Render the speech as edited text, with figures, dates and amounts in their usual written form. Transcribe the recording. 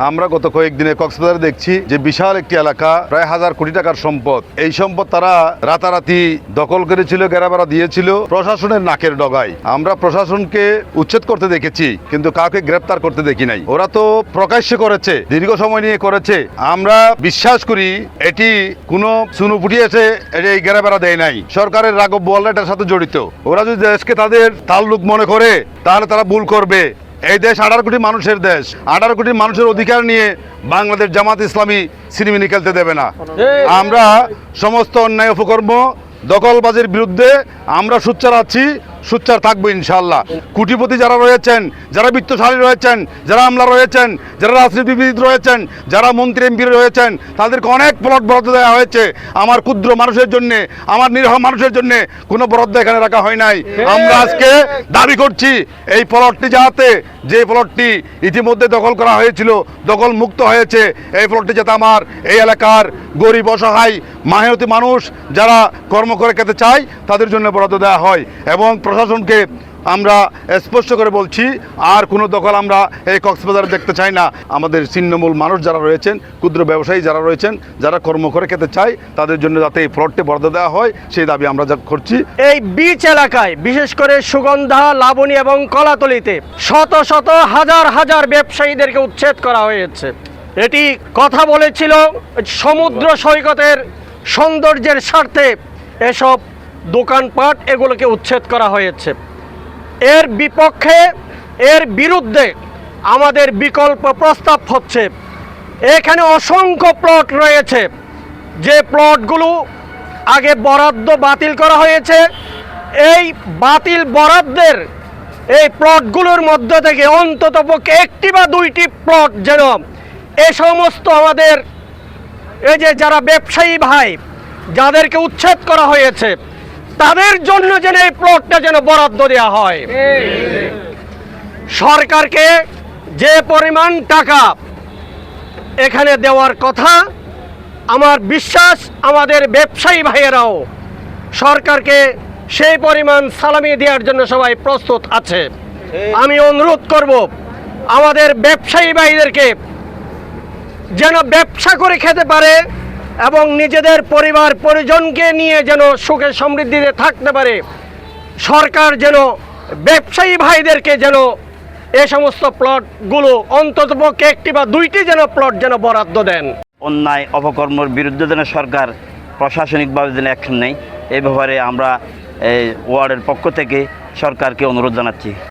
আমরা গত কয়েকদিনে কক্সবাজারে দেখছি যে বিশাল একটি এলাকা, প্রায় 1000 কোটি টাকার সম্পদ। এই সম্পদ তারা রাতারাতি দখল করেছিল, ঘেরাবেড়া দিয়েছিল প্রশাসনের নাকের ডগায়। আমরা প্রশাসনকে উচ্ছেদ করতে দেখেছি, কিন্তু কাউকে গ্রেপ্তার করতে দেখি নাই। ওরা তো প্রকাশ্যে করেছে, দীর্ঘ সময় নিয়ে করেছে। আমরা বিশ্বাস করি এটি কোনো চুনুপুটি এসে এই ঘেরাবেড়া দেয় নাই। সরকারের রাঘব বোয়ালরা এটার সাথে জড়িত। ওরা যদি দেশকে তাদের তাল্লুক মনে করে তাহলে তারা ভুল করবে। এই দেশ 18 কোটি মানুষের দেশ। 18 কোটি মানুষের অধিকার নিয়ে বাংলাদেশ জামাত ইসলামী সিনেমিনি খেলতে দেবে না। আমরা সমস্ত অন্যায় অপকর্ম দখলবাজির বিরুদ্ধে আমরা সোচ্চার আছি, সোচ্চার থাকবো ইনশাআল্লাহ। কোটিপতি যারা রয়েছেন, যারা বিত্তশালী রয়েছেন, যারা আমলা রয়েছেন, যারা রাজনীতিবিদ রয়েছেন, যারা মন্ত্রী এমপি রয়েছেন, তাদেরকে অনেক প্লট বরাদ্দ দেওয়া হয়েছে। আমার ক্ষুদ্র মানুষের জন্য, আমার নিরীহ মানুষের জন্য কোনো বরাদ্দ এখানে রাখা হয় নাই। আমরা আজকে দাবি করছি এই প্লটটি যাতে, যে প্লটটি ইতিমধ্যে দখল করা হয়েছিল, দখল মুক্ত হয়েছে, এই প্লটটি যাতে আমার এই এলাকার গরিব অসহায় মেহনতি মানুষ যারা কর্ম করে খেতে চায় তাদের জন্য বরাদ্দ দেওয়া হয়। এবং প্রশাসনকে আমরা স্পষ্ট করে বলছি, আর কোনো দখল আমরা এই কক্সবাজারে দেখতে চাই না। আমাদের ছিন্নমূল মানুষ যারা রয়েছেন, ক্ষুদ্র ব্যবসায়ী যারা রয়েছেন, যারা কর্ম করে খেতে চায়, তাদের জন্য যাতে এই প্লটটি বরাদ্দ দেওয়া হয় সেই দাবি আমরা করছি। এই বিচ এলাকায়, বিশেষ করে সুগন্ধা, লাবণী এবং কলাতলিতে শত শত হাজার হাজার ব্যবসায়ীদেরকে উচ্ছেদ করা হয়েছে। এটি কথা বলেছিল সমুদ্র সৈকতের সৌন্দর্যের স্বার্থে এসব দোকানপাট এগুলোকে উচ্ছেদ করা হয়েছে। এর বিপক্ষে, এর বিরুদ্ধে আমাদের বিকল্প প্রস্তাব হচ্ছে। এখানে অসংখ্য প্লট রয়েছে, যে প্লটগুলো আগে বরাদ্দ বাতিল করা হয়েছে। এই বাতিল বরাদ্দের এই প্লটগুলোর মধ্যে থেকে অন্ততপক্ষে একটি বা দুইটি প্লট যেন এ সমস্ত আমাদের এই যে যারা ব্যবসায়ী ভাই যাদেরকে উচ্ছেদ করা হয়েছে তাদের জন্য যেন এই প্লটটা যেন বরাদ্দ দেওয়া হয়। সরকারকে যে পরিমাণ টাকা এখানে দেওয়ার কথা, আমার বিশ্বাস আমাদের ব্যবসায়ী ভাইয়েরাও সরকারকে সেই পরিমাণ সালামি দেওয়ার জন্য সবাই প্রস্তুত আছে। আমি অনুরোধ করব আমাদের ব্যবসায়ী ভাইদেরকে যেন ব্যবসা করে খেতে পারে এবং নিজেদের পরিবার পরিজনকে নিয়ে যেন সুখে সমৃদ্ধিতে থাকতে পারে। সরকার যেন ব্যবসায়ী ভাইদেরকে যেন এ সমস্ত প্লটগুলো অন্ততপক্ষে একটি বা দুইটি যেন প্লট যেন বরাদ্দ দেন। অন্যায় অপকর্মের বিরুদ্ধে যেন সরকার প্রশাসনিকভাবে যেন অ্যাকশন নেয়, এই ব্যাপারে আমরা ওয়ার্ডের পক্ষ থেকে সরকারকে অনুরোধ জানাচ্ছি।